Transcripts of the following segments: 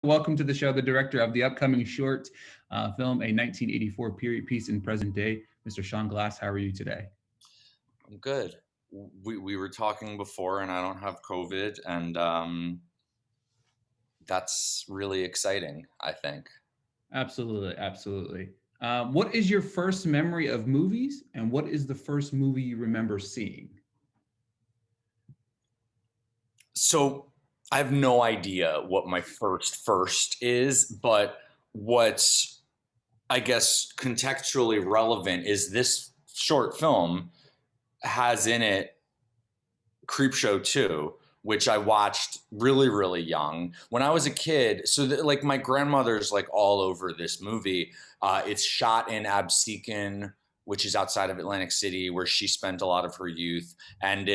welcome to the show, the director of the upcoming short film, a 1984 period piece in present day, Mr. Sean Glass. How are you today? I'm good. We were talking before, and I don't have COVID, and that's really exciting, I think. Absolutely, absolutely. What is your first memory of movies, and what is the first movie you remember seeing? So I have no idea what my first is, but what's I guess contextually relevant is this short film has in it Creepshow 2, which I watched really, really young. When I was a kid, like my grandmother's like all over this movie. It's shot in Absecon, which is outside of Atlantic City, where she spent a lot of her youth. And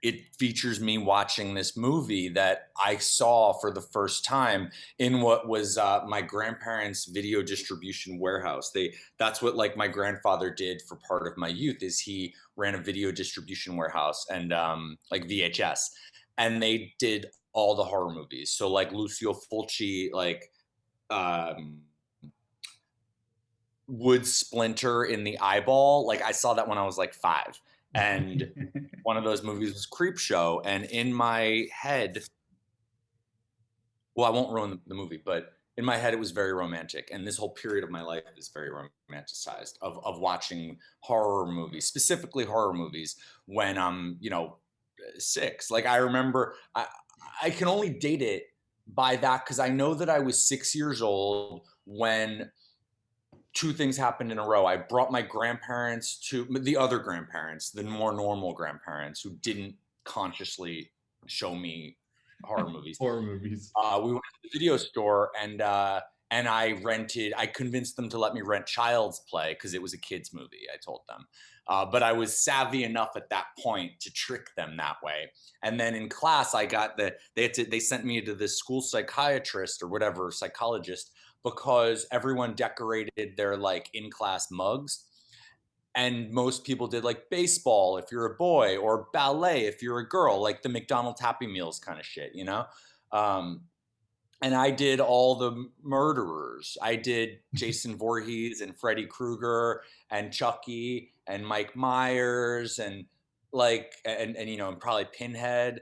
it features me watching this movie that I saw for the first time in what was my grandparents' video distribution warehouse. That's what like my grandfather did for part of my youth is he ran a video distribution warehouse and like VHS, and they did all the horror movies. So like Lucio Fulci, like um, wood splinter in the eyeball. Like I saw that when I was like 5, and one of those movies was Creepshow, and in my head, well, I won't ruin the movie, but in my head, it was very romantic, and this whole period of my life is very romanticized of watching horror movies, specifically horror movies, when I'm 6. Like I remember, I can only date it by that because I know that I was 6 years old when two things happened in a row. I brought my grandparents to the other grandparents, the more normal grandparents who didn't consciously show me horror movies. Horror movies. We went to the video store and I convinced them to let me rent Child's Play because it was a kids movie. I told them, but I was savvy enough at that point to trick them that way. And then in class, they sent me to this school psychiatrist or whatever psychologist because everyone decorated their like in class mugs. And most people did like baseball if you're a boy or ballet if you're a girl, like the McDonald's Happy Meals kind of shit, you know? Um, and I did all the murderers. I did Jason Voorhees and Freddy Krueger and Chucky and Mike Myers and and probably Pinhead.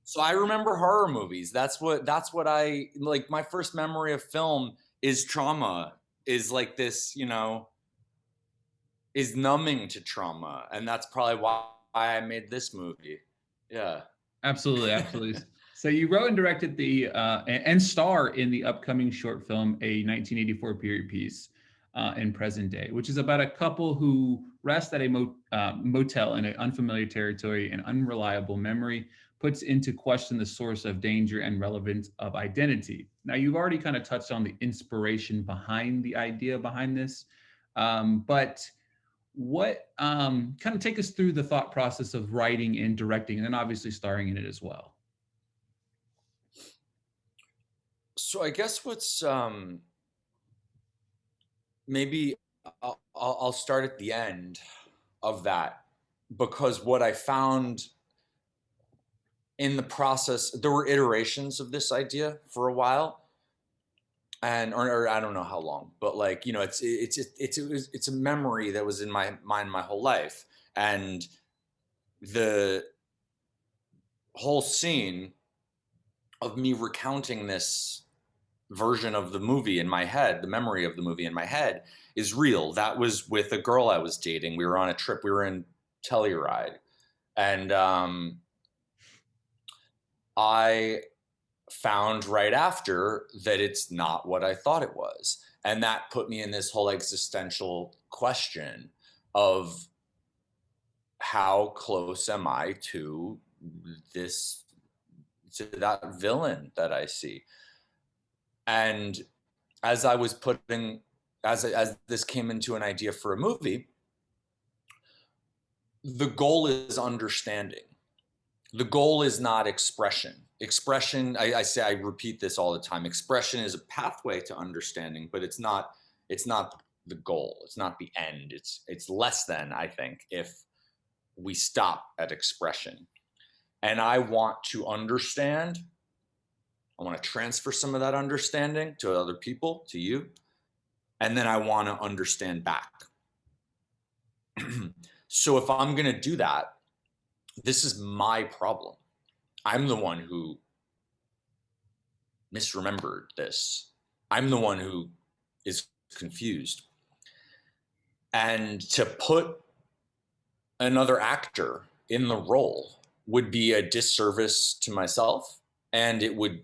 So I remember horror movies. That's what I like. My first memory of film is trauma. Is like this, is numbing to trauma, and that's probably why I made this movie. Yeah. Absolutely, absolutely. So you wrote and directed the and star in the upcoming short film, a 1984 period piece in present day, which is about a couple who rest at a motel in an unfamiliar territory. An unreliable memory puts into question the source of danger and relevance of identity. Now, you've already kind of touched on the inspiration behind the idea behind this, but what kind of take us through the thought process of writing and directing and then obviously starring in it as well. So I guess what's maybe I'll start at the end of that, because what I found in the process, there were iterations of this idea for a while, and or I don't know how long, but like it's a memory that was in my mind my whole life, and the whole scene of me recounting this version of the movie in my head, the memory of the movie in my head, is real. That was with a girl I was dating. We were on a trip. We were in Telluride, and I found right after that it's not what I thought it was, and that put me in this whole existential question of how close am I this to that villain that I see. And as I was putting as this came into an idea for a movie, the goal is understanding. The goal is not expression. Expression, I repeat this all the time. Expression is a pathway to understanding, but it's not the goal. It's not the end. It's less than, I think, if we stop at expression. And I want to understand I want to transfer some of that understanding to other people, to you, and then I want to understand back. So if I'm going to do that, this is my problem. I'm the one who misremembered this. I'm the one who is confused. And to put another actor in the role would be a disservice to myself, and it would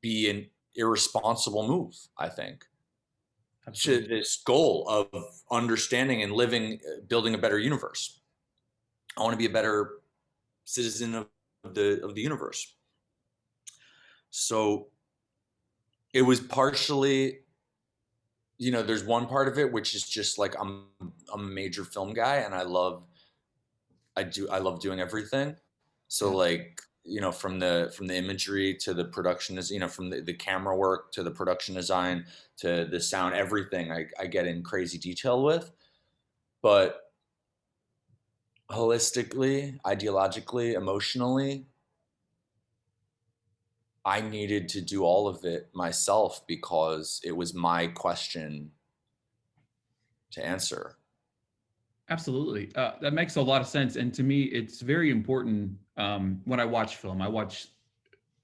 be an irresponsible move, I think, to this goal of understanding and living, building a better universe. I want to be a better citizen of the universe. So it was partially, there's one part of it which is just like I'm a major film guy, and I love doing everything. So Yeah. like, from the imagery to the production is, from the camera work to the production design to the sound, everything I get in crazy detail with. But holistically, ideologically, emotionally, I needed to do all of it myself because it was my question to answer. Absolutely. That makes a lot of sense. And to me, it's very important when I watch film. I watch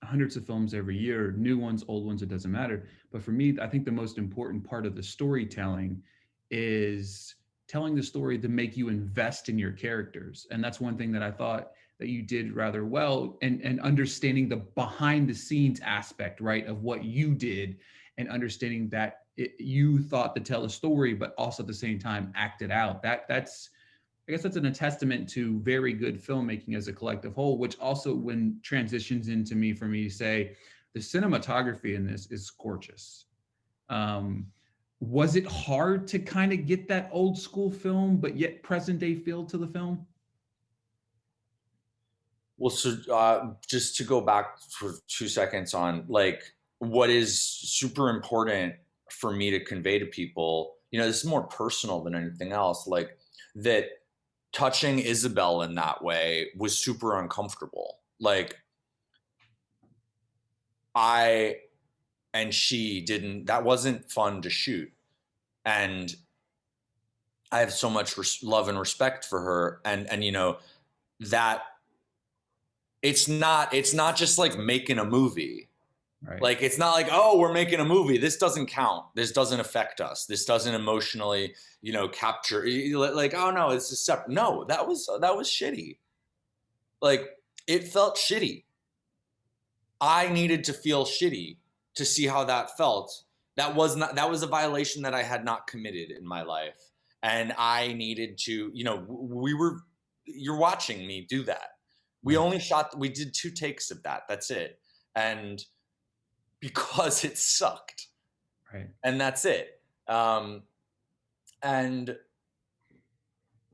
hundreds of films every year, new ones, old ones, it doesn't matter. But for me, I think the most important part of the storytelling is telling the story to make you invest in your characters. And that's one thing that I thought that you did rather well, and understanding the behind the scenes aspect, right, of what you did, and understanding that you thought to tell a story, but also at the same time act it out. That's I guess that's a testament to very good filmmaking as a collective whole, which also when transitions into me for me to say the cinematography in this is gorgeous. Um, was it hard to kind of get that old school film, but yet present day feel to the film? Well, so just to go back for 2 seconds on like what is super important for me to convey to people, this is more personal than anything else, like that touching Isabel in that way was super uncomfortable. Like I and she didn't, that wasn't fun to shoot. And I have so much love and respect for her. And that it's not just like making a movie. Right. Like it's not like, oh, we're making a movie. This doesn't count. This doesn't affect us. This doesn't emotionally, capture. Like, oh no, it's just separate. No, that was shitty. Like it felt shitty. I needed to feel shitty to see how that felt. That was a violation that I had not committed in my life. And I needed to, you're watching me do that. Right. We did 2 takes of that. That's it. And because it sucked. Right. And that's it. And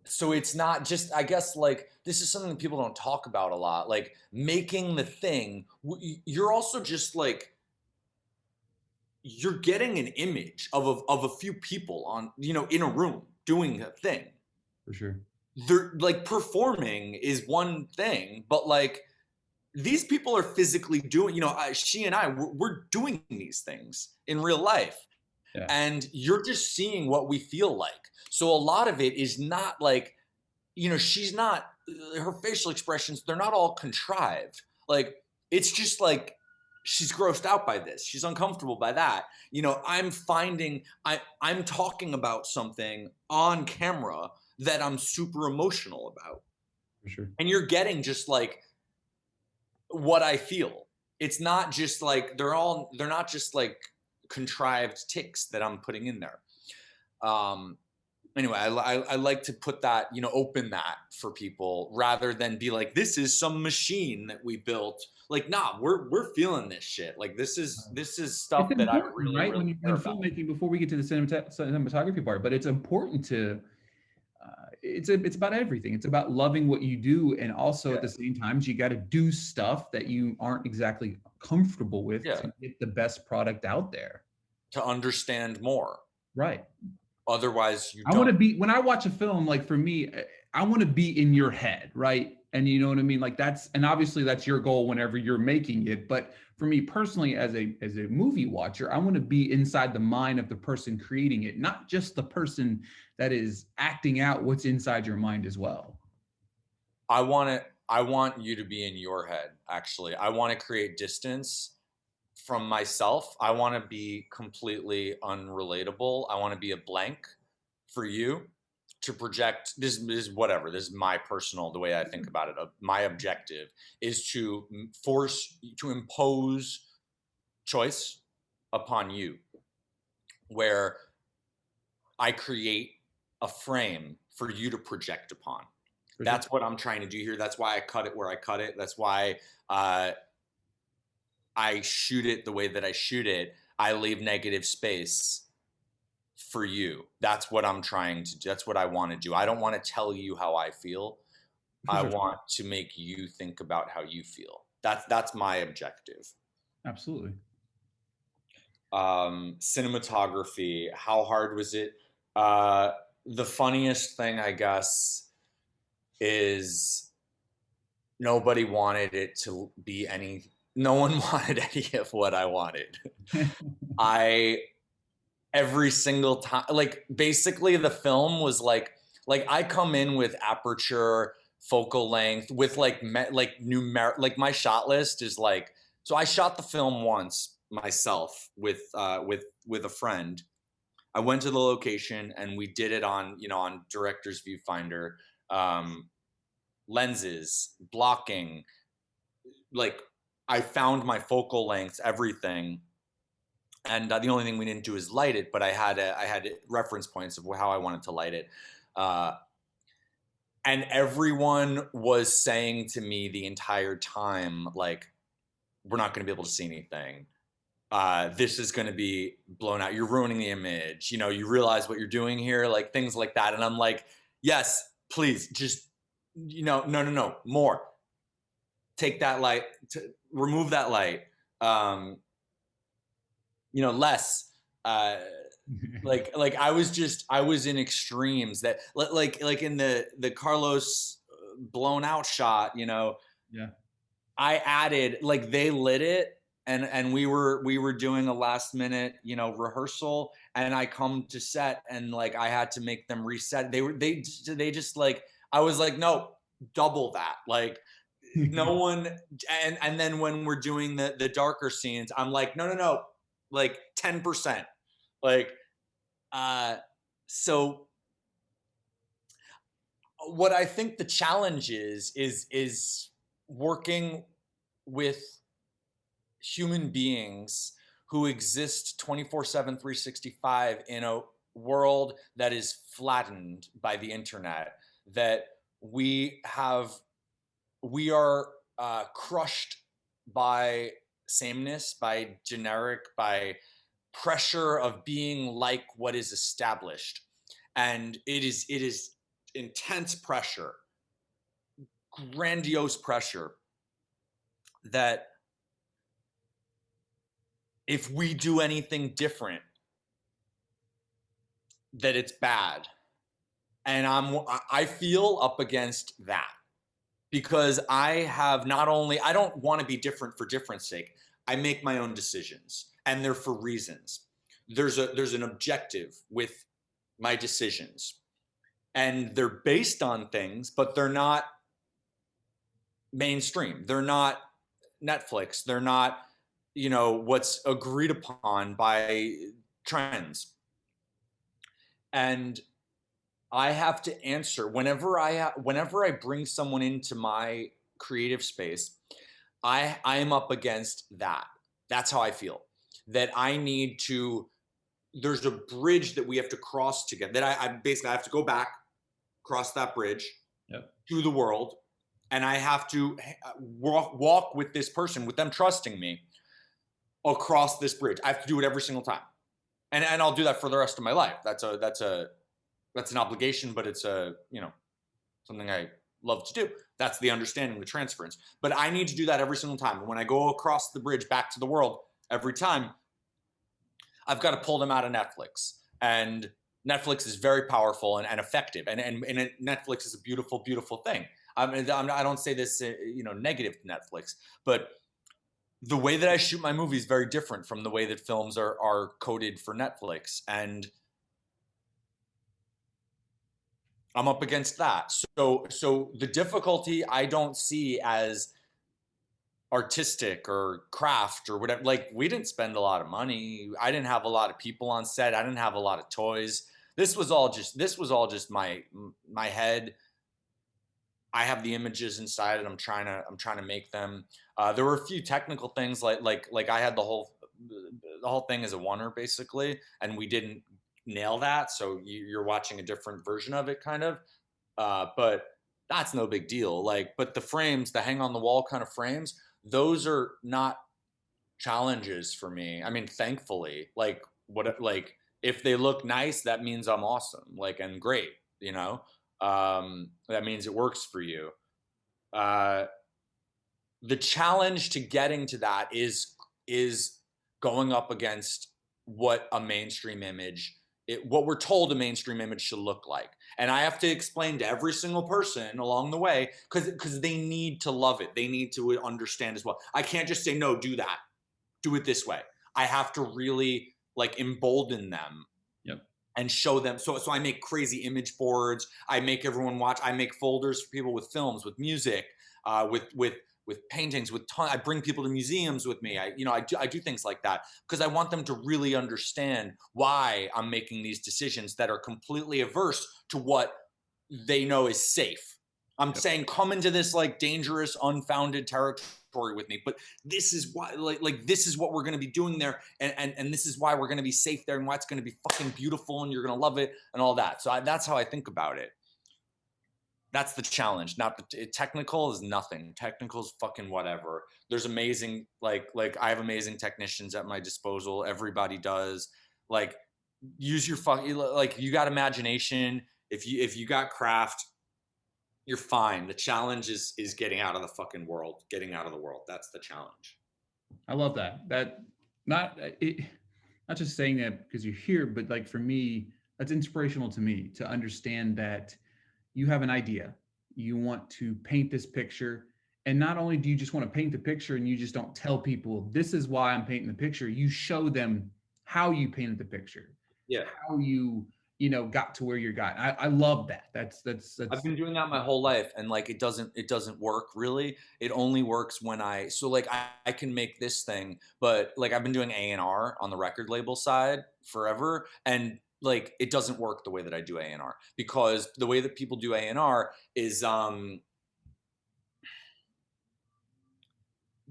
so it's not just, I guess, like this is something that people don't talk about a lot, like making the thing. You're also just like, you're getting an image of a few people on, in a room doing a thing. For sure. They're like performing is one thing, but like these people are physically doing, she and we're doing these things in real life. Yeah. And you're just seeing what we feel like. So a lot of it is not like, she's not, her facial expressions, they're not all contrived. Like, it's just like, she's grossed out by this. She's uncomfortable by that. I'm talking about something on camera that I'm super emotional about. For sure. And you're getting just like what I feel. It's not just like, they're not just like contrived ticks that I'm putting in there. Anyway, I like to put that, open that for people rather than be like, this is some machine that we built. Like, nah, we're feeling this shit. Like this is stuff It's that I important, really, right? really care When about. filmmaking, before we get to the cinematography part, but it's important to it's about everything. It's about loving what you do, and also at Yeah. the same time, you got to do stuff that you aren't exactly comfortable with Yeah. to get the best product out there. To understand more. Right. Otherwise, you I want to don't. be when I watch a film. Like for me, I want to be in your head, right? And you know what I mean? Like and obviously that's your goal whenever you're making it. But for me personally, as a movie watcher, I want to be inside the mind of the person creating it, not just the person that is acting out what's inside your mind as well. I want you to be in your head, actually. I want to create distance from myself. I want to be completely unrelatable. I want to be a blank for you to project. This is whatever. This is my personal, the way I think about it. My objective is to impose choice upon you, where I create a frame for you to project upon. That's what I'm trying to do here. That's why I cut it where I cut it. That's why I shoot it the way that I shoot it. I leave negative space for you. That's what I'm trying to do. That's what I want to do. I don't want to tell you how I feel. I want to make you think about how you feel. That's my objective. Absolutely. Cinematography, how hard was it? The funniest thing, I guess, is nobody wanted it to be any, no one wanted any of what I wanted. Every single time, like basically the film was like I come in with aperture, focal length, with like numeric, like my shot list is like, so I shot the film once myself with a friend. I went to the location and we did it on, on director's viewfinder, lenses, blocking, like I found my focal lengths, everything. And the only thing we didn't do is light it, but I had reference points of how I wanted to light it. And everyone was saying to me the entire time, like, we're not going to be able to see anything. This is going to be blown out. You're ruining the image. You realize what you're doing here, like things like that. And I'm like, yes, please, just, no, more. Take that light, remove that light. Less. Like I was in extremes that like in the Carlos blown out shot, Yeah. I added, like, they lit it and we were doing a last minute, rehearsal, and I come to set and like I had to make them reset. They just like, I was like, no, double that. Like no one, and then when we're doing the darker scenes, I'm like, no, like 10%. Like so what I think the challenge is working with human beings who exist 24/7, 365 in a world that is flattened by the internet, that we are crushed by sameness, by generic, by pressure of being like what is established. And it is intense pressure, grandiose pressure, that if we do anything different, that it's bad. And I feel up against that, because I don't want to be different for difference sake. I make my own decisions, and they're for reasons. There's an objective with my decisions, and they're based on things, but they're not mainstream. They're not Netflix. They're not, what's agreed upon by trends. And I have to answer whenever I bring someone into my creative space. I am up against that. That's how I feel. That I need to. There's a bridge that we have to cross together. That I basically have to go back, cross that bridge, Yep. to the world, and I have to walk with this person, with them trusting me, across this bridge. I have to do it every single time, and I'll do that for the rest of my life. That's an obligation, but it's something I love to do. That's the understanding, the transference. But I need to do that every single time. And when I go across the bridge back to the world, every time, I've got to pull them out of Netflix. And Netflix is very powerful and effective, and Netflix is a beautiful, beautiful thing. I don't say this, negative to Netflix, but the way that I shoot my movie is very different from the way that films are coded for Netflix, and I'm up against that. So the difficulty I don't see as artistic or craft or whatever. Like, we didn't spend a lot of money. I didn't have a lot of people on set. I didn't have a lot of toys. This was all just my head. I have the images inside and I'm trying to make them. There were a few technical things like I had the whole thing as a oneer basically, and we didn't nail that. So you're watching a different version of it, kind of. But that's no big deal. Like, but the frames, the hang on the wall kind of frames, those are not challenges for me. I mean, thankfully, like if they look nice, that means I'm awesome, like, and great, you know. That means it works for you. Uh, the challenge to getting to that is going up against what a mainstream image what we're told a mainstream image should look like, and I have to explain to every single person along the way, because they need to love it, they need to understand as well. I can't just say, no, do that, do it this way. I have to really like embolden them. Yep. And show them. So I make crazy image boards. I make everyone watch. I make folders for people with films, with music, with paintings, with I bring people to museums with me. I do things like that because I want them to really understand why I'm making these decisions that are completely averse to what they know is safe. I'm saying, come into this like dangerous, unfounded territory with me, but this is why, like this is what we're going to be doing there, and this is why we're going to be safe there, and why it's going to be fucking beautiful, and you're going to love it, and all that. So that's how I think about it. That's the challenge. Not the technical is nothing. Technical is fucking whatever. There's amazing, like I have amazing technicians at my disposal. Everybody does. Like, use your fucking, like, you got imagination. If you got craft, you're fine. The challenge is getting out of the fucking world, getting out of the world. That's the challenge. I love that. Not it, not just saying that because you're here, but like for me, that's inspirational to me to understand that you have an idea. You want to paint this picture. And not only do you just want to paint the picture and you just don't tell people, this is why I'm painting the picture, you show them how you painted the picture, Yeah. how got to where you got. I love that. That's I've been doing that my whole life, and like it doesn't work really. It only works when I can make this thing, but like I've been doing A&R on the record label side forever, and like it doesn't work the way that I do A&R, because the way that people do A&R is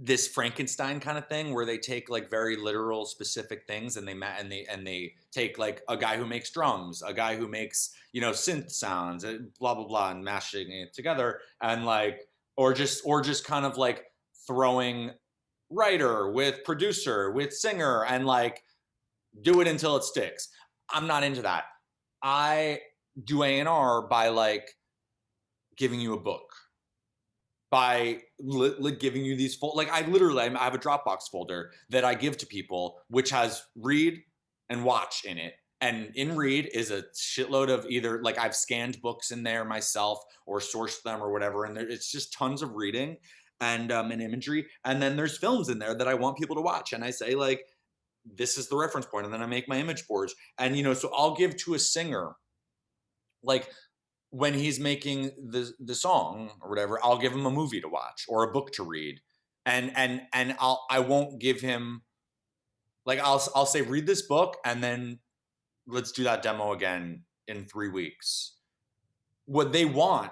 this Frankenstein kind of thing where they take like very literal specific things, and they take like a guy who makes drums, a guy who makes synth sounds, blah blah blah, and mashing it together, and like, or just kind of like throwing writer with producer with singer, and like do it until it sticks. I'm not into that. I do A&R by like giving you a book, by giving you these like I have a Dropbox folder that I give to people, which has read and watch in it. And in read is a shitload of either like I've scanned books in there myself or sourced them or whatever, and it's just tons of reading and imagery. And then there's films in there that I want people to watch, and I say like, this is the reference point, and then I make my image boards. And so I'll give to a singer, like, when he's making the song or whatever, I'll give him a movie to watch or a book to read, and I won't give him, like, I'll say, read this book and then let's do that demo again in 3 weeks. What they want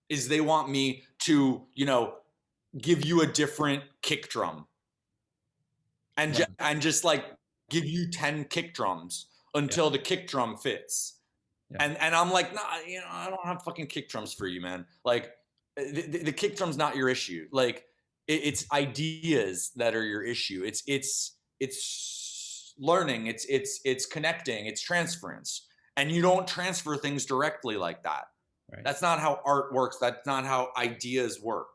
is they want me to give you a different kick drum, and just like give you 10 kick drums until the kick drum fits. Yeah. And I'm like, nah, I don't have fucking kick drums for you, man. Like, the kick drum's not your issue. Like, it's ideas that are your issue. It's learning. It's connecting. It's transference. And you don't transfer things directly like that. Right. That's not how art works. That's not how ideas work.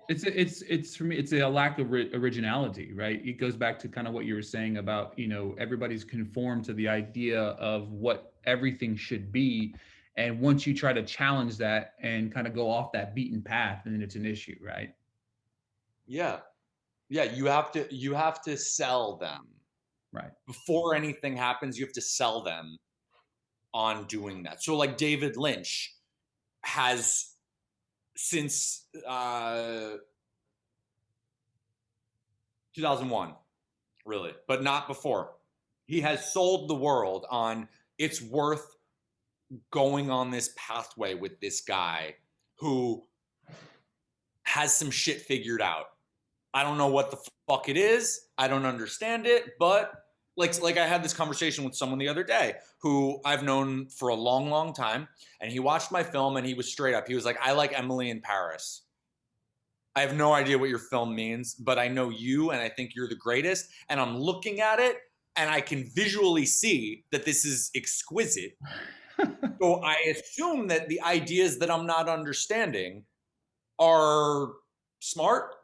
It's for me, it's a lack of originality, right? It goes back to kind of what you were saying about, everybody's conformed to the idea of what everything should be. And once you try to challenge that and kind of go off that beaten path, then it's an issue, right? Yeah. Yeah, you have to sell them. Right. Before anything happens, you have to sell them on doing that. So like David Lynch has since 2001, really, but not before. He has sold the world on it's worth going on this pathway with this guy who has some shit figured out. I don't know what the fuck it is. I don't understand it, but like I had this conversation with someone the other day who I've known for a long, long time, and he watched my film and he was straight up. He was like, "I like Emily in Paris. I have no idea what your film means, but I know you and I think you're the greatest. And I'm looking at it and I can visually see that this is exquisite. So I assume that the ideas that I'm not understanding are smart.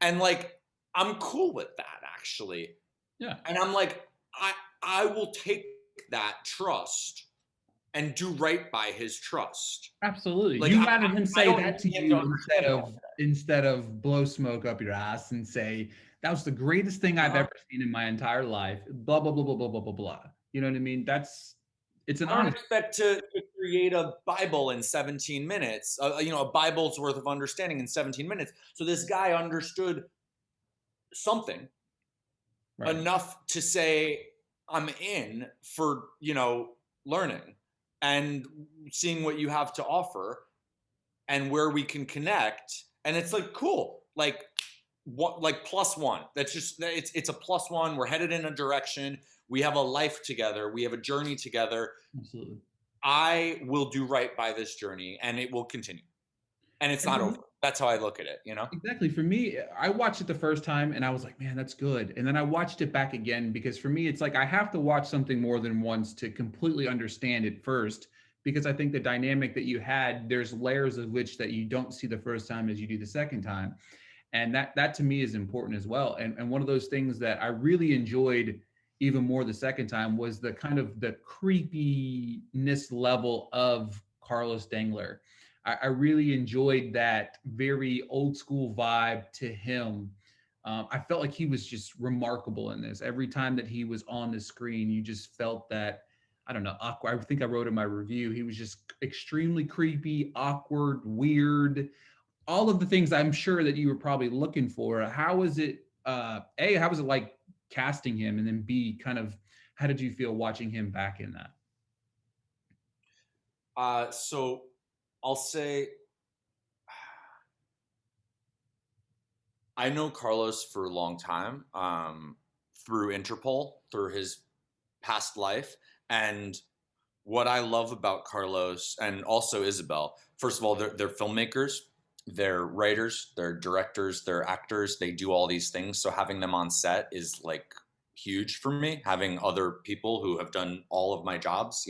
And like, I'm cool with that actually. Yeah. And I'm like, I will take that trust and do right by his trust. Absolutely. Like You rather him I say don't that to need him you to understand all of that. instead of blow smoke up your ass and say, that was the greatest thing I've Uh-huh. ever seen in my entire life. Blah, blah, blah, blah, blah, blah, blah, blah. You know what I mean? It's an I don't honest. expect to create a Bible in 17 minutes, a Bible's worth of understanding in 17 minutes. So this guy understood something Right. enough to say, I'm in for, learning and seeing what you have to offer and where we can connect. And it's like, cool. Like, what, like +1. That's just, it's a +1. We're headed in a direction. We have a life together. We have a journey together. Absolutely. I will do right by this journey and it will continue. And it's not over. That's how I look at it, Exactly. For me, I watched it the first time and I was like, man, that's good. And then I watched it back again because for me, it's like I have to watch something more than once to completely understand it first. Because I think the dynamic that you had, there's layers of which that you don't see the first time as you do the second time. And that to me is important as well. And one of those things that I really enjoyed even more the second time was the kind of the creepiness level of Carlos Dangler. I really enjoyed that very old school vibe to him. I felt like he was just remarkable in this. Every time that he was on the screen, you just felt that, I don't know, awkward. I think I wrote in my review, he was just extremely creepy, awkward, weird, all of the things I'm sure that you were probably looking for. How was it, A, how was it like casting him? And then B, kind of, how did you feel watching him back in that? So I'll say I know Carlos for a long time, through Interpol, through his past life. And what I love about Carlos and also Isabel, first of all, they're filmmakers, they're writers, they're directors, they're actors, they do all these things. So having them on set is like huge for me. Having other people who have done all of my jobs,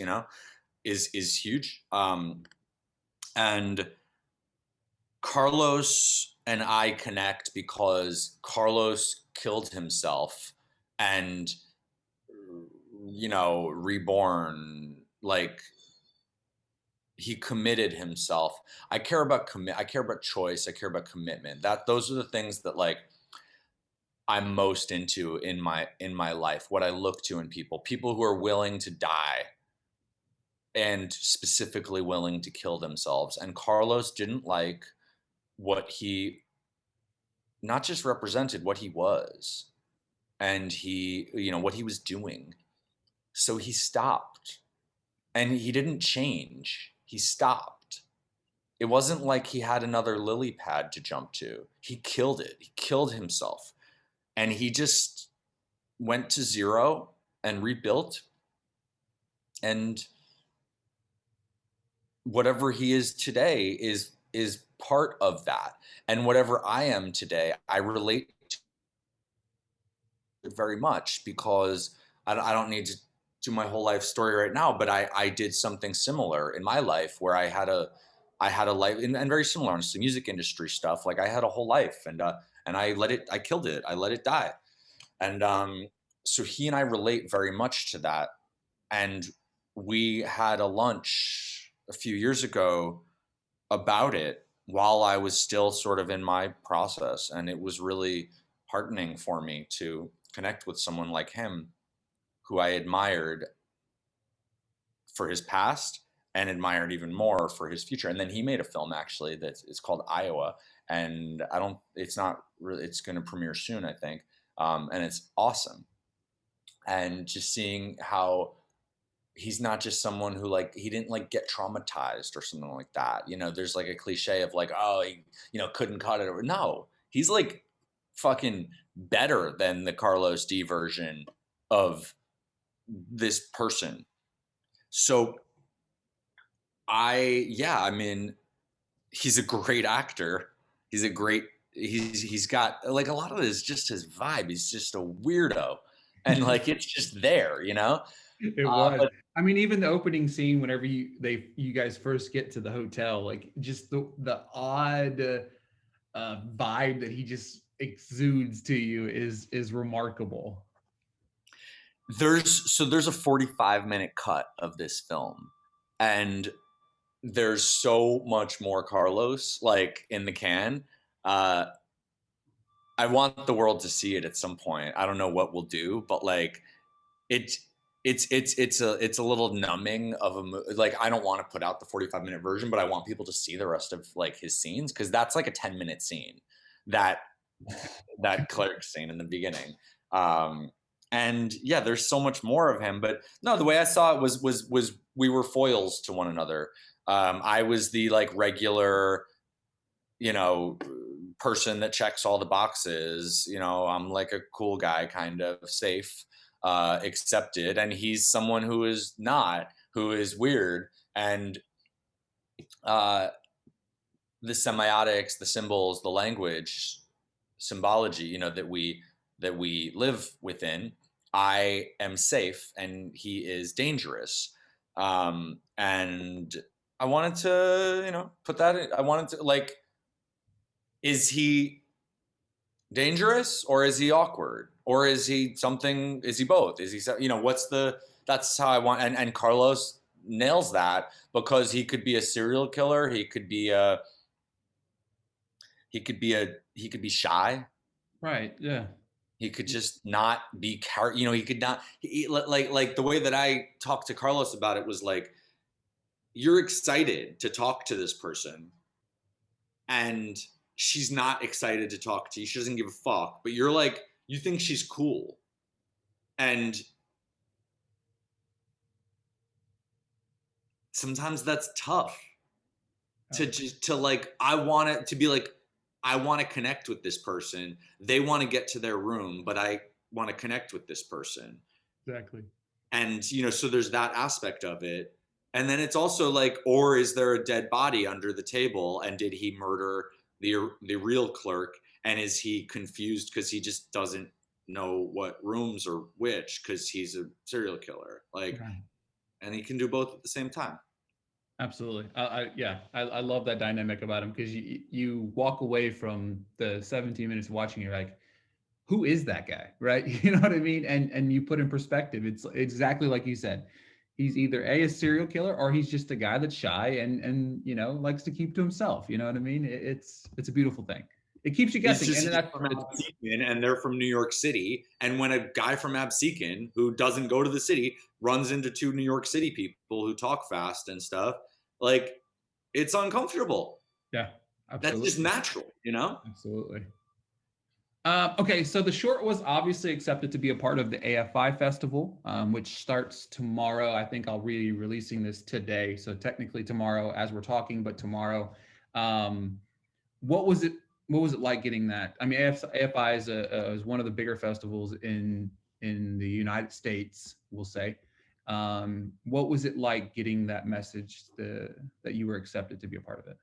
is huge. And Carlos and I connect because Carlos killed himself and reborn, like he committed himself. I care about choice, I care about commitment. Those are the things that like I'm most into in my life, what I look to in people who are willing to die and specifically willing to kill themselves. And Carlos didn't like what he not just represented, what he was, and what he was doing. So he stopped, and he didn't change. He stopped. It wasn't like he had another lily pad to jump to. He killed it. He killed himself, and he just went to zero and rebuilt. And whatever he is today is part of that. And whatever I am today, I relate to it very much because I don't need to do my whole life story right now, but I did something similar in my life where I had a life and very similar, honestly, music industry stuff. Like I had a whole life and I killed it. I let it die. And so he and I relate very much to that. And we had a lunch a few years ago about it while I was still sort of in my process. And it was really heartening for me to connect with someone like him who I admired for his past and admired even more for his future. And then he made a film actually that is called Iowa. And I don't, it's not really, it's going to premiere soon, I think. And it's awesome. And just seeing how he's not just someone who like he didn't like get traumatized or something like that. You know, there's like a cliche of like, oh, he, you know, couldn't cut it. Or no, he's like fucking better than the Carlos D version of this person. So yeah, I mean, he's a great actor. He's a great, he's got like a lot of it is just his vibe. He's just a weirdo. And like, it's just there, you know? It was. But I mean, even the opening scene, whenever you guys first get to the hotel, like just the odd vibe that he just exudes to you is remarkable. there's a 45-minute cut of this film. And there's so much more Carlos like in the can. Uh, I want the world to see it at some point. I don't know what we'll do, but like it, it's a little numbing of like I don't want to put out the 45-minute version, but I want people to see the rest of like his scenes because that's like a 10-minute scene that that cleric scene in the beginning. Um, and yeah, there's so much more of him. But no, the way I saw it was we were foils to one another. I was the like regular, you know, person that checks all the boxes. You know, I'm like a cool guy, kind of safe, accepted, and he's someone who is not, who is weird, and uh, the semiotics, the symbols, the language, symbology, you know, that we live within. I am safe, and he is dangerous. And I wanted to, you know, put that in, I wanted to like, is he dangerous or is he awkward or is he something? Is he both? Is he, you know, what's the? That's how I want. And Carlos nails that because he could be a serial killer. He could be shy. Right. Yeah. He could just not be, you know, he could not, like the way that I talked to Carlos about it was like, you're excited to talk to this person and she's not excited to talk to you. She doesn't give a fuck, but you're like, you think she's cool. And sometimes that's tough to just, to like, I want it to be like, I want to connect with this person. They want to get to their room, but I want to connect with this person. Exactly. And you know, so there's that aspect of it. And then it's also like, or is there a dead body under the table and did he murder the real clerk, and is he confused because he just doesn't know what rooms are which because he's a serial killer, like, Right. and he can do both at the same time. Absolutely. Yeah, I love that dynamic about him because you walk away from the 17 minutes of watching, you're like, who is that guy? Right. You know what I mean? And you put in perspective, it's exactly like you said. He's either a serial killer or he's just a guy that's shy and you know likes to keep to himself. You know what I mean? It's a beautiful thing. It keeps you It's guessing, just and he's that's from it's Absecon and they're from New York City. And when a guy from Absecon who doesn't go to the city runs into two New York City people who talk fast and stuff, like, it's uncomfortable. yeah, That's just absolutely, natural, you know? absolutely. Okay, so the short was obviously accepted to be a part of the AFI festival, which starts tomorrow. I think I'll be releasing this today, so technically tomorrow as we're talking, but tomorrow. Um, what was it? What was it like getting that? I mean, AFI is one of the bigger festivals in the United States, we'll say. What was it like getting that message that you were accepted to be a part of it?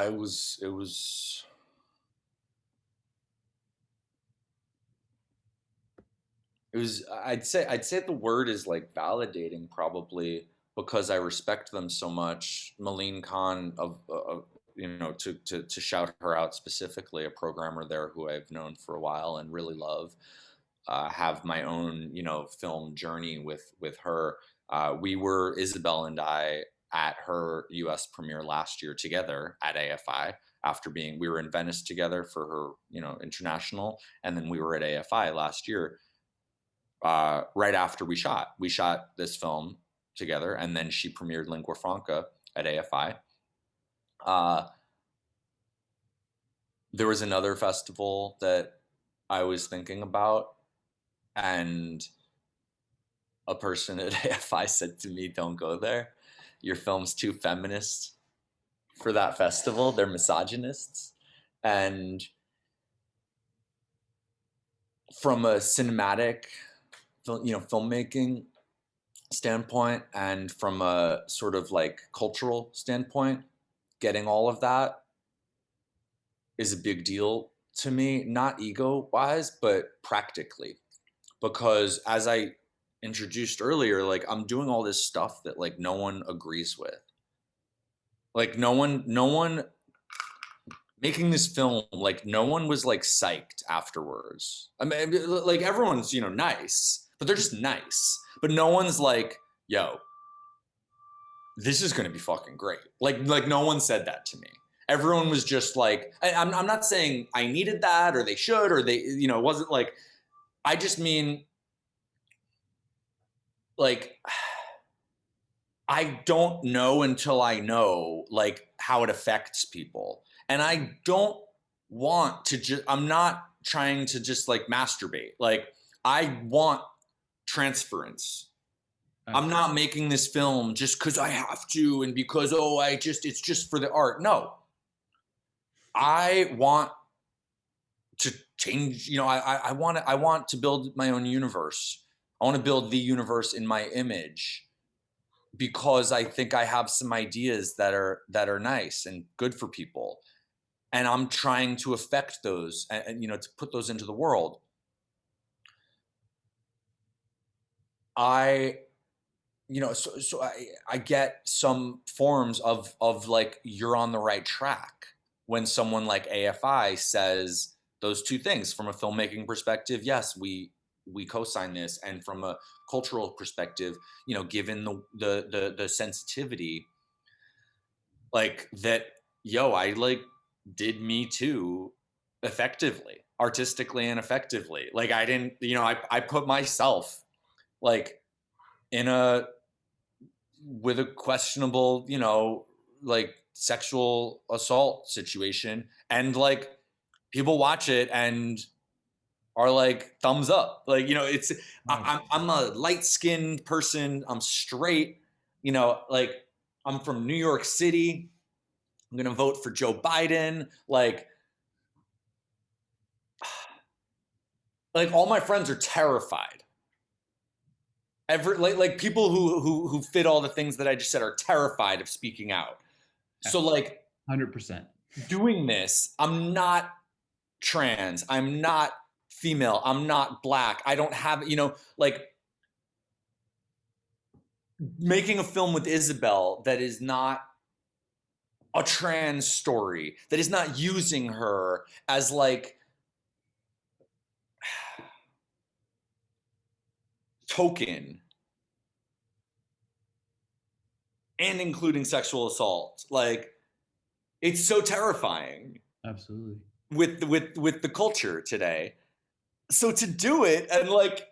It was I'd say the word is like validating probably because I respect them so much. Malene Khan of you know, to shout her out specifically, a programmer there who I've known for a while and really love. have my own, film journey with her. We were Isabel and I at her U.S. premiere last year together at AFI. We were in Venice together for her, international, and then we were at AFI last year. Right after we shot this film together, and then she premiered Lingua Franca at AFI. There was another festival that I was thinking about, and a person at AFI said to me, "Don't go there. Your film's too feminist for that festival. They're misogynists." And from a cinematic, filmmaking standpoint, and from a sort of like cultural standpoint, getting all of that is a big deal to me, not ego wise, but practically. Because as I introduced earlier, like I'm doing all this stuff that like no one agrees with. Like no one making this film, like no one was like psyched afterwards. I mean, like everyone's, nice, but they're just nice. But no one's like, yo, this is gonna be fucking great. Like no one said that to me. Everyone was just like, I'm not saying I needed that or they should or they, it wasn't like, I just mean like I don't know until I know like how it affects people. And I don't want to just, I'm not trying to just like masturbate. Like I want transference. I'm not making this film just because I have to and because, it's just for the art. No. I want to change, I want to build my own universe. I want to build the universe in my image, because I think I have some ideas that are nice and good for people, and I'm trying to affect those and to put those into the world. I so I get some forms of like you're on the right track when someone like AFI says those two things. From a filmmaking perspective, yes, we co-sign this, and from a cultural perspective, given the sensitivity, like that, I like did Me Too effectively, artistically and effectively. Like I didn't, I put myself like in a with a questionable, like sexual assault situation, and like people watch it and are like thumbs up. Like, it's I'm a light-skinned person. I'm straight, like I'm from New York City. I'm gonna vote for Joe Biden. Like all my friends are terrified. Like people who fit all the things that I just said are terrified of speaking out. So like 100%. doing this, I'm not trans, I'm not female, I'm not black, I don't have, like making a film with Isabel that is not a trans story, that is not using her as like token and including sexual assault. Like it's so terrifying. Absolutely. With the culture today. So to do it and like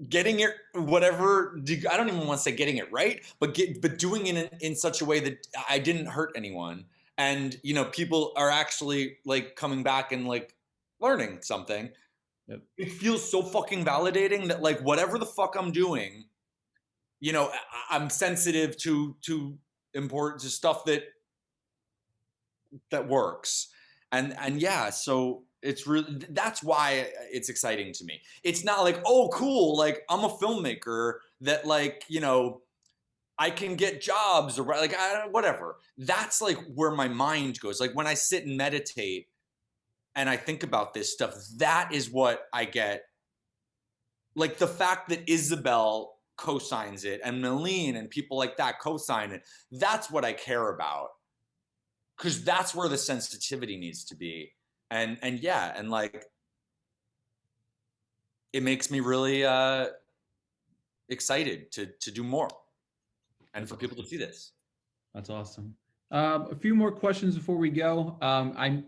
getting it whatever, I don't even want to say getting it right, but doing it in such a way that I didn't hurt anyone, and people are actually like coming back and like learning something. Yep. It feels so fucking validating that like whatever the fuck I'm doing, I'm sensitive to important to stuff that works. And yeah, so it's really, that's why it's exciting to me. It's not like, oh cool, like I'm a filmmaker that like I can get jobs, or like whatever. That's like where my mind goes. Like when I sit and meditate and I think about this stuff, that is what I get. Like the fact that Isabel co-signs it and Malene and people like that co-sign it, that's what I care about, because that's where the sensitivity needs to be. And yeah, and like it makes me really excited to do more and That's for people to awesome. see this. That's awesome. A few more questions before we go.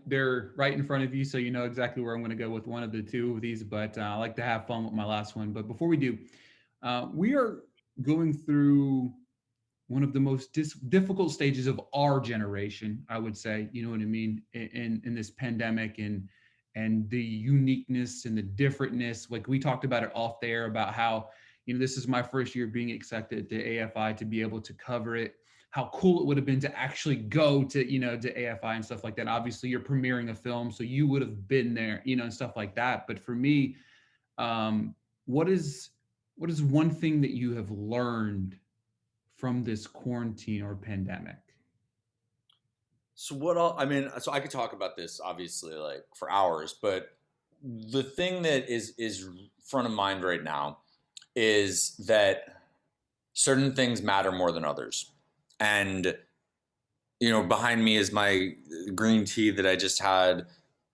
They're right in front of you, so you know exactly where I'm going to go with one of the two of these. But I like to have fun with my last one. But before we do, we are going through one of the most difficult stages of our generation, I would say. You know what I mean? In this pandemic and the uniqueness and the differentness. Like we talked about it off there about how this is my first year being accepted to AFI to be able to cover it. How cool it would have been to actually go to to AFI and stuff like that. Obviously, you're premiering a film, so you would have been there, and stuff like that. But for me, um, what is one thing that you have learned from this quarantine or pandemic? So what all, I mean, so I could talk about this obviously like for hours, but the thing that is front of mind right now is that certain things matter more than others. And behind me is my green tea that I just had.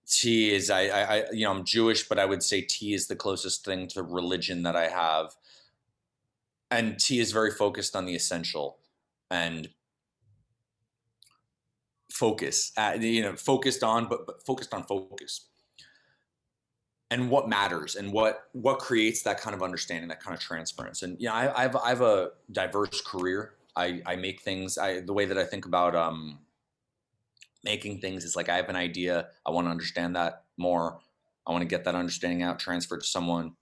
Tea is I'm Jewish, but I would say tea is the closest thing to religion that I have. And tea is very focused on the essential and focused on, but focused on focus and what matters and what creates that kind of understanding, that kind of transference. And I have a diverse career. I make things. The way that I think about making things is like I have an idea. I want to understand that more. I want to get that understanding out, transfer it to someone,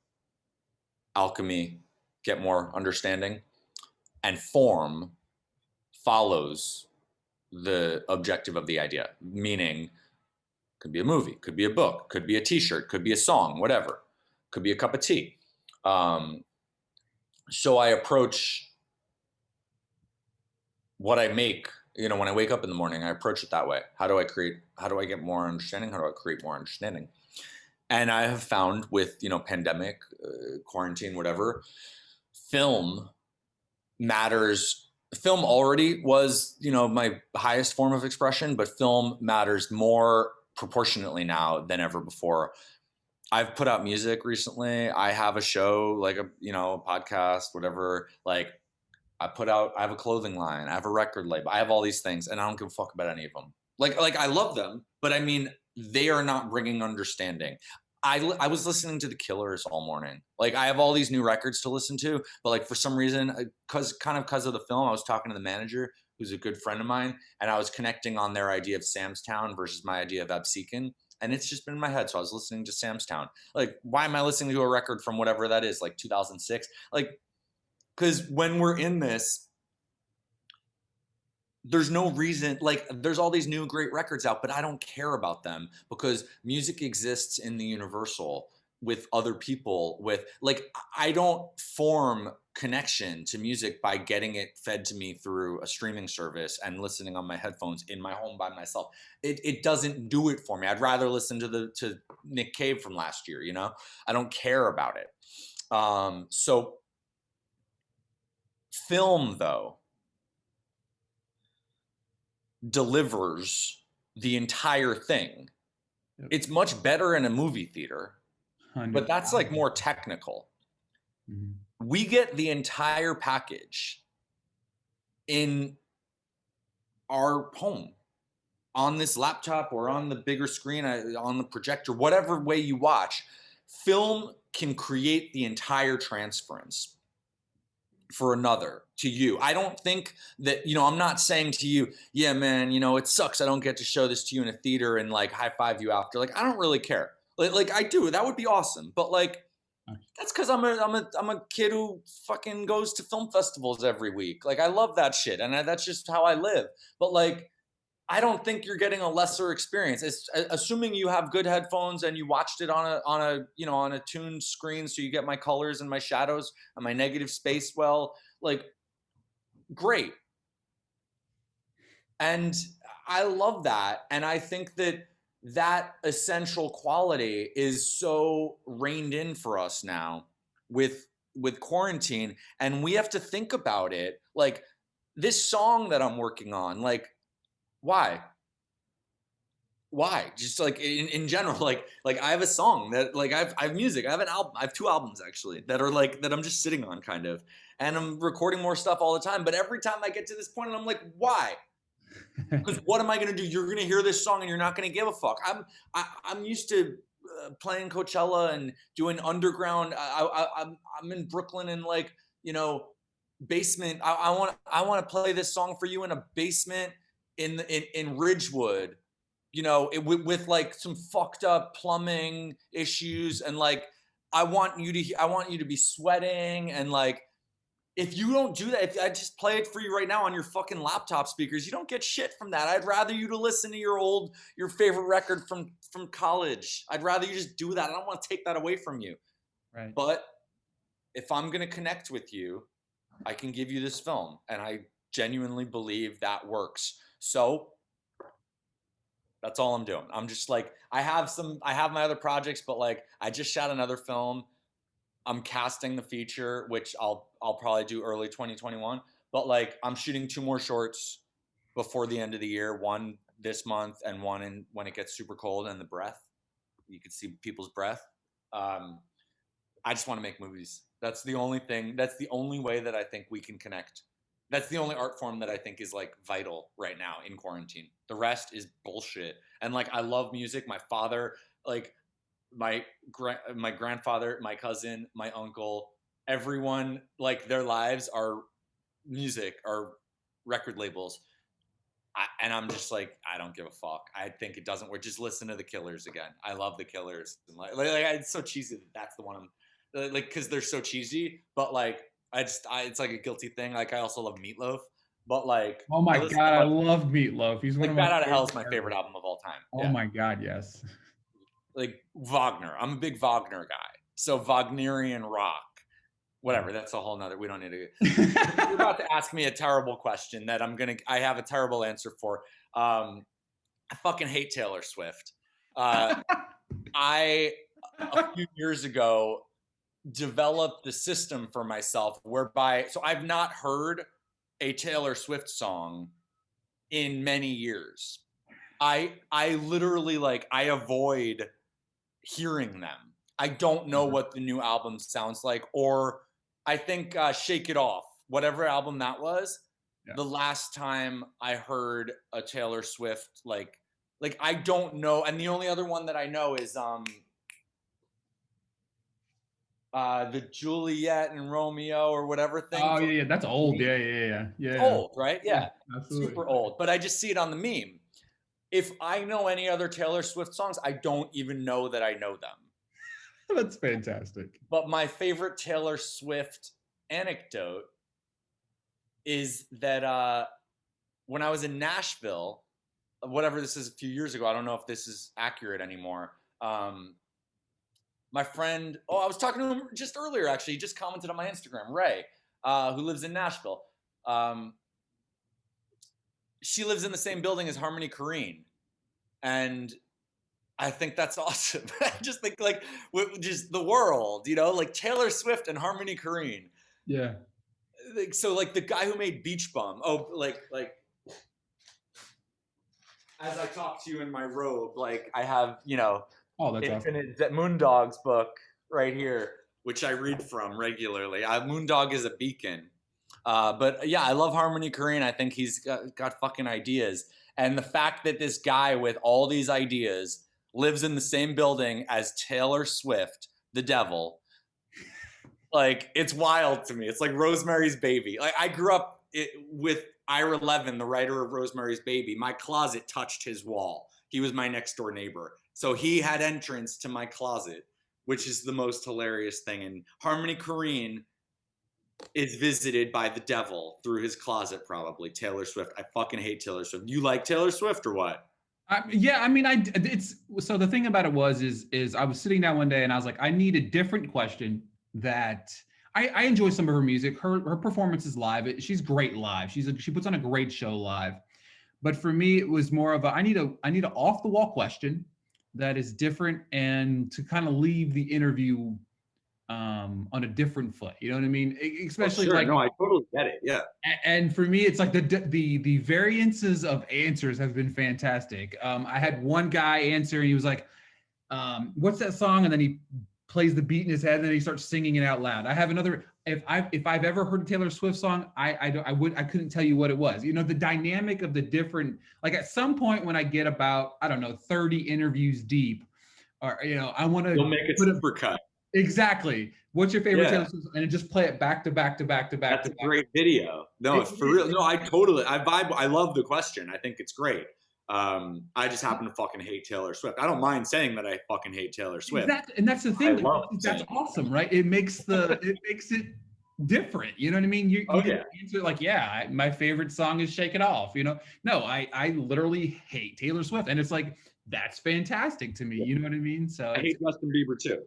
alchemy, get more understanding, and form follows the objective of the idea. Meaning, could be a movie, could be a book, could be a T-shirt, could be a song, whatever. Could be a cup of tea. So I approach what I make. When I wake up in the morning, I approach it that way. How do I get more understanding? How do I create more understanding? And I have found with pandemic, quarantine, whatever, film matters. Film already was my highest form of expression, but film matters more proportionately now than ever before. I've put out music recently. I have a show, like a podcast, whatever. Like I have a clothing line, I have a record label, I have all these things, and I don't give a fuck about any of them. Like I love them, but I mean, they are not bringing understanding. I was listening to the Killers all morning. Like I have all these new records to listen to, but like for some reason, because of the film, I was talking to the manager, who's a good friend of mine, and I was connecting on their idea of Sam's Town versus my idea of Absecon. And it's just been in my head. So I was listening to Sam's Town. Like, why am I listening to a record from whatever that is, like 2006? Like, because when we're in this, there's no reason, like there's all these new great records out, but I don't care about them because music exists in the universal with other people. With like, I don't form connection to music by getting it fed to me through a streaming service and listening on my headphones in my home by myself. It doesn't do it for me. I'd rather listen to Nick Cave from last year. I don't care about it. So film though delivers the entire thing. Yep. It's much better in a movie theater, but that's like 100,000. more technical. Mhm. We get the entire package in our home on this laptop or on the bigger screen, on the projector, whatever way you watch. Film can create the entire transference for another to you. I don't think that, I'm not saying to you, yeah, man, it sucks. I don't get to show this to you in a theater and like high five you after. Like, I don't really care. Like I do. That would be awesome. But like, that's because I'm a kid who fucking goes to film festivals every week. Like, I love that shit. And that's just how I live. But like, I don't think you're getting a lesser experience. It's assuming you have good headphones and you watched it on a tuned screen, so you get my colors and my shadows and my negative space well. Like, great. And I love that, and I think that essential quality is so reined in for us now with quarantine, and we have to think about it. Like, this song that I'm working on, like, why? Why? Just like in general, like I have a song that like I have music. I have an album. I have two albums actually that are like that I'm just sitting on kind of, and I'm recording more stuff all the time. But every time I get to this point, and I'm like, why? Because what am I gonna do? You're gonna hear this song and you're not gonna give a fuck. I'm used to playing Coachella and doing underground. I'm in Brooklyn and like you know basement. I want to play this song for you in a basement in Ridgewood, you know, with like some fucked up plumbing issues and like I want you to be sweating and like if you don't do that, if I just play it for you right now on your fucking laptop speakers, you don't get shit from that. I'd rather you to listen to your favorite record from college. I'd rather you just do that. I don't want to take that away from you. Right. But if I'm going to connect with you, I can give you this film and I genuinely believe that works. So that's all I'm doing. I'm just like I have my other projects, but like I just shot another film. I'm casting the feature, which I'll probably do early 2021. But like I'm shooting two more shorts before the end of the year. One this month and one in when it gets super cold and the breath. You can see people's breath. I just want to make movies. That's the only thing. That's the only way that I think we can connect. That's the only art form that I think is like vital right now in quarantine. The rest is bullshit. And like I love music. My father, like my grandfather, my cousin, my uncle, everyone, like their lives are music, are record labels. And I'm just like, I don't give a fuck. I think it doesn't work. Just listen to the Killers again. I love the Killers. And like it's so cheesy that that's the one I'm like, because they're so cheesy. But like, it's like a guilty thing. Like I also love Meatloaf. But like, Oh my I listen God, to I much, love Meatloaf. He's one of like my Bat Out of Hell is favorite my favorite ever. album of all time. Oh Yeah, my God, yes. like Wagner. I'm a big Wagner guy. So Wagnerian rock. Whatever. That's a whole nother. We don't need to. You're about to ask me a terrible question that I have a terrible answer for. I fucking hate Taylor Swift. I a few years ago developed the system for myself whereby so I've not heard a Taylor Swift song in many years. I literally like I avoid hearing them. I don't know what the new album sounds like, or I think Shake It Off, whatever album that was, Yeah. the last time I heard a Taylor Swift like I don't know, and the only other one that I know is the Juliet and Romeo or whatever thing. Oh From yeah, yeah, that's old. Yeah, yeah, yeah, yeah. old, right? Yeah, Yeah, absolutely. super old. But I just see it on the meme. If I know any other Taylor Swift songs, I don't even know that I know them. That's fantastic. But my favorite Taylor Swift anecdote is that when I was in Nashville, whatever this is a few years ago, I don't know if this is accurate anymore. My friend, I was talking to him just earlier, actually. He just commented on my Instagram, Ray, who lives in Nashville. She lives in the same building as Harmony Korine. And I think that's awesome. I just think like just the world, you know, like Taylor Swift and Harmony Korine. Yeah. Like, so like the guy who made Beach Bum. Oh, like as I talk to you in my robe, like I have, you know, Oh, that's Infinite Moondog's book right here, which I read from regularly. Moondog is a beacon. But yeah, I love Harmony Korine. I think he's got fucking ideas. And the fact that this guy with all these ideas lives in the same building as Taylor Swift, the devil, like it's wild to me. It's like Rosemary's Baby. Like I grew up with Ira Levin, the writer of Rosemary's Baby. My closet touched his wall. He was my next door neighbor. So he had entrance to my closet, which is the most hilarious thing. And Harmony Korine is visited by the devil through his closet, probably. Taylor Swift. I fucking hate Taylor Swift. You like Taylor Swift or what? Yeah, I mean, it's so the thing about it is I was sitting down one day and I was like, I need a different question that I enjoy some of her music. Her performances live, she's great live. She puts on a great show live. But for me, it was more of I need a off the wall question that is different and to kind of leave the interview on a different foot. You know what I mean? Oh, Especially sure. like, No, I totally get it. Yeah. and for me, it's like the variances of answers have been fantastic. I had one guy answer, and he was like, "What's that song?" And then he plays the beat in his head, and then he starts singing it out loud. I have another. If I've ever heard a Taylor Swift song, I couldn't tell you what it was. You know, the dynamic of the different. Like at some point when I get about, I don't know, 30 interviews deep, or I want to You'll make a put a supercut. exactly. What's your favorite Taylor Yeah. Swift song? And then just play it back to back to back to back That's to a back. great video. No, It for real. is. No, I totally, I vibe. I love the question. I think it's great. I just happen to fucking hate Taylor Swift. I don't mind saying that I fucking hate Taylor Swift. Exactly, and that's the I thing. love That's saying, awesome, right? It makes it different. You know what I mean? You oh get yeah, to answer like, yeah, my favorite song is "Shake It Off." You know, no, I literally hate Taylor Swift, and it's like that's fantastic to me. You know what I mean? So I it's hate Justin Bieber too.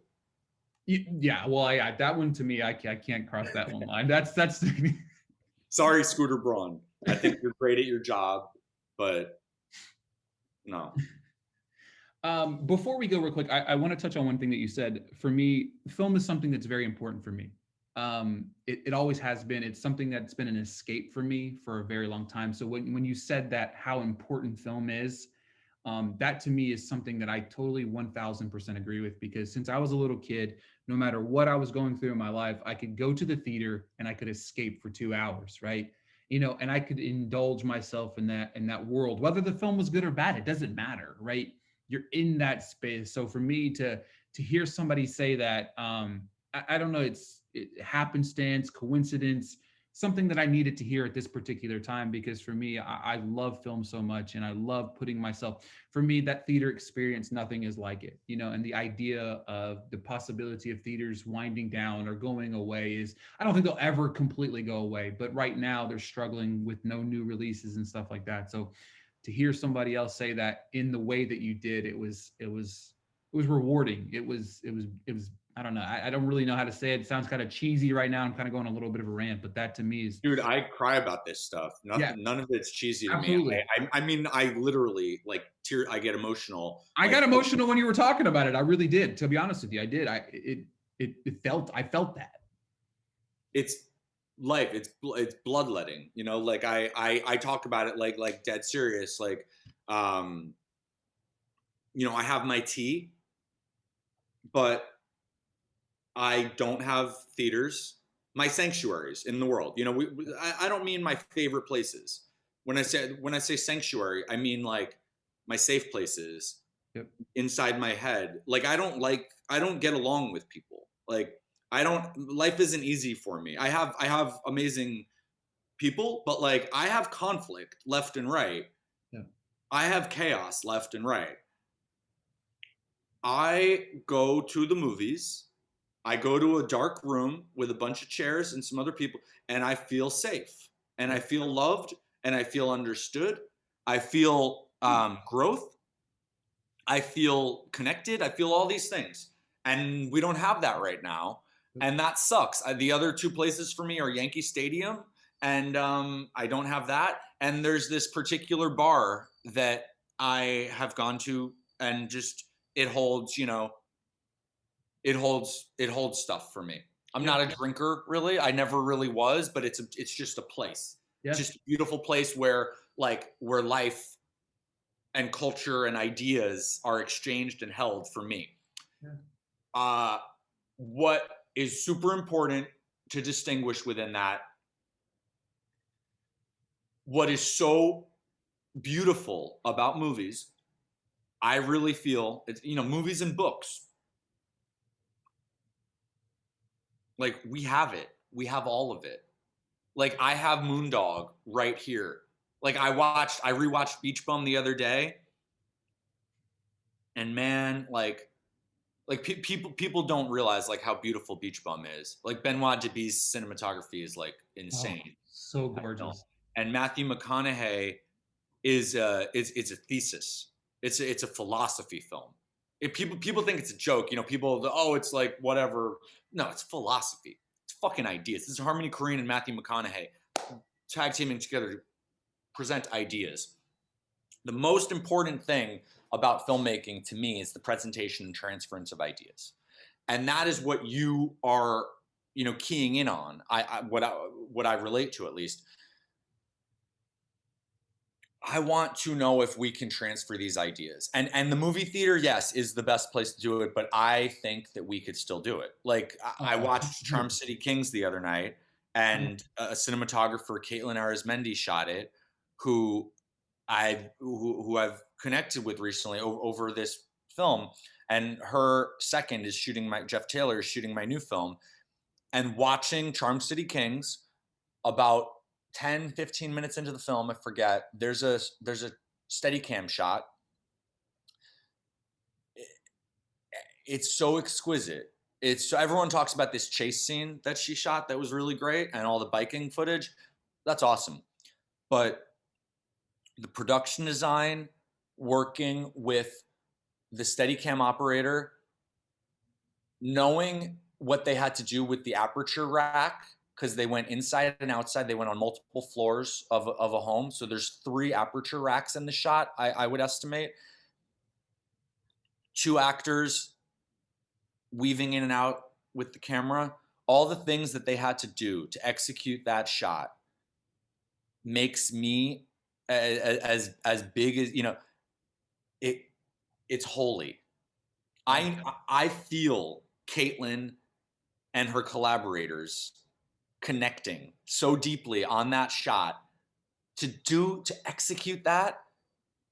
yeah. Well, that one to me, I can't cross that one line. That's Sorry, Scooter Braun. I think you're great at your job, but no. Before we go real quick, I want to touch on one thing that you said. For me, film is something that's very important for me. It always has been. It's something that's been an escape for me for a very long time. So when you said that how important film is, that to me is something that I totally 1000% agree with, because since I was a little kid, no matter what I was going through in my life, I could go to the theater and I could escape for 2 hours, right? And I could indulge myself in that world, whether the film was good or bad, it doesn't matter, right? You're in that space. So for me to hear somebody say that, I don't know, happenstance, coincidence, something that I needed to hear at this particular time, because for me, I love film so much, and I love putting myself. For me, that theater experience, nothing is like it, and the idea of the possibility of theaters winding down or going away is, I don't think they'll ever completely go away, but right now they're struggling with no new releases and stuff like that. So to hear somebody else say that in the way that you did, it was rewarding. It was I don't know. I don't really know how to say it. It sounds kind of cheesy right now. I'm kind of going a little bit of a rant, but that to me is, Dude, I cry about this stuff. yeah, Nothing, none of it's cheesy to me. absolutely. I mean, I literally like tear. I get emotional. I Like got emotional when you were talking about it. I really did. To be honest with you, I did. I felt that. it's life. It's bloodletting. Like I talk about it like dead serious. Like, I have my tea, but I don't have theaters. My sanctuaries in the world. I don't mean my favorite places. When I say sanctuary, I mean like my safe places Yep. inside my head. Like I don't get along with people. Like I don't life isn't easy for me. I have amazing people, but like I have conflict left and right. Yeah. I have chaos left and right. I go to the movies. I go to a dark room with a bunch of chairs and some other people, and I feel safe, and I feel loved, and I feel understood. I feel growth. I feel connected. I feel all these things, and we don't have that right now, and that sucks. The other two places for me are Yankee Stadium, and I don't have that. And there's this particular bar that I have gone to, and just it holds, it holds stuff for me. I'm Yeah. not a drinker really. I never really was, but it's just a place. Yeah. It's just a beautiful place where life and culture and ideas are exchanged and held for me. Yeah. Uh what is super important to distinguish within that, what is so beautiful about movies, I really feel it's movies and books. Like we have it. We have all of it. Like I have Moondog right here. Like I rewatched Beach Bum the other day, and man, people don't realize like how beautiful Beach Bum is. Like Benoit Debie's cinematography is like Oh, insane. so I know. gorgeous. And Matthew McConaughey is it's a thesis. It's a philosophy film. People think it's a joke. It's like whatever. No, it's philosophy. It's fucking ideas. This is Harmony Korine and Matthew McConaughey tag teaming together to present ideas. The most important thing about filmmaking to me is the presentation and transference of ideas. and that is what you are, keying in on. What I relate to, at least. I want to know if we can transfer these ideas. And the movie theater, yes, is the best place to do it, but I think that we could still do it. Like I Oh, watched Charm 100%. City Kings the other night, and a cinematographer, Caitlin Arizmendi, shot it, who I've connected with recently over this film. And her second is shooting my Jeff Taylor is shooting my new film. And watching Charm City Kings, about 10, 15 minutes into the film, I forget, there's a steady cam shot. It's so exquisite. It's so, everyone talks about this chase scene that she shot that was really great, and all the biking footage. That's awesome. But the production design, working with the Steadicam operator, knowing what they had to do with the aperture rack, because they went inside and outside. They went on multiple floors of a home. So there's 3 aperture racks in the shot, I would estimate. 2 actors weaving in and out with the camera. All the things that they had to do to execute that shot makes me as big as, it's holy. I feel Caitlin and her collaborators connecting so deeply on that shot to execute that.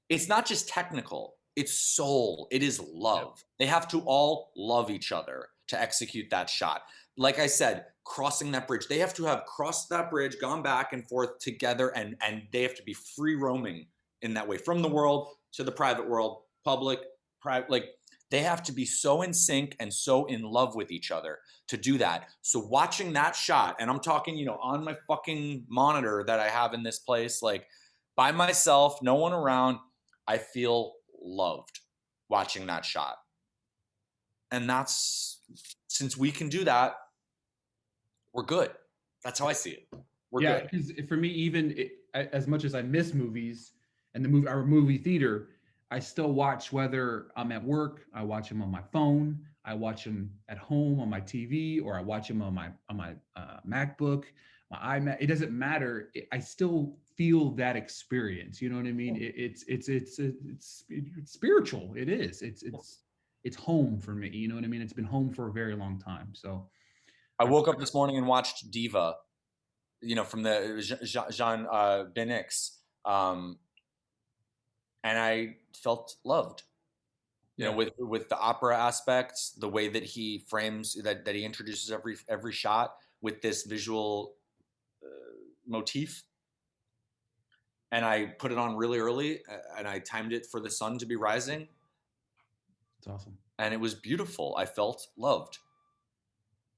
It's not just technical, it's soul, it is love. They have to all love each other to execute that shot. Like I said, crossing that bridge, they have to have crossed that bridge, gone back and forth together, and they have to be free roaming in that way, from the world to the private world, public, private. Like, they have to be so in sync and so in love with each other to do that. So watching that shot, and I'm talking, on my fucking monitor that I have in this place, like by myself, no one around, I feel loved watching that shot. And that's, since we can do that, we're good. That's how I see it. We're good. Because for me, even as much as I miss movies and our movie theater, I still watch whether I'm at work. I watch them on my phone. I watch them at home on my TV, or I watch them on my MacBook, my iMac. It doesn't matter. I still feel that experience. You know what I mean? It's spiritual. It is. It's home for me. You know what I mean? It's been home for a very long time. So I woke up this morning and watched Diva, from the Jean Benix, and I felt loved. With the opera aspects, the way that he frames, that he introduces every shot with this visual motif. And I put it on really early, and I timed it for the sun to be rising. It's awesome. And it was beautiful. I felt loved.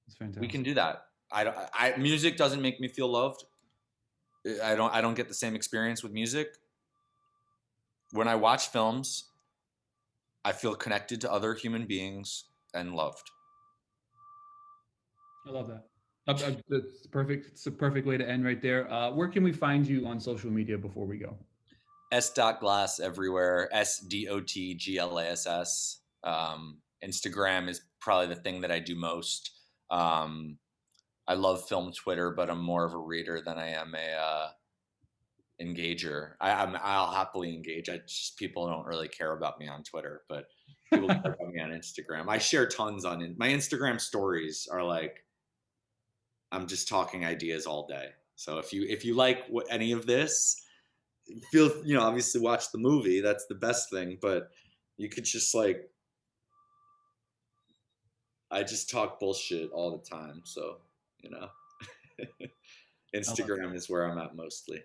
It's fantastic. We can do that. Music doesn't make me feel loved. I don't get the same experience with music. When I watch films, I feel connected to other human beings and loved. I love that. It's perfect. It's a perfect way to end right there. Where can we find you on social media before we go? S.glass everywhere. SDOTGLASS. Instagram is probably the thing that I do most. I love film Twitter, but I'm more of a reader than I am a engager. I'll happily engage. People don't really care about me on Twitter, but people care about me on Instagram. I share tons on it. My Instagram stories are like, I'm just talking ideas all day. So if you like any of this, feel, obviously watch the movie. That's the best thing. But you could just I just talk bullshit all the time. So, Instagram is where I'm at mostly.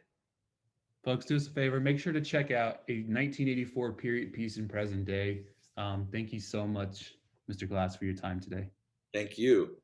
Folks, do us a favor. Make sure to check out a 1984 period piece in present day. Thank you so much, Mr. Glass, for your time today. Thank you.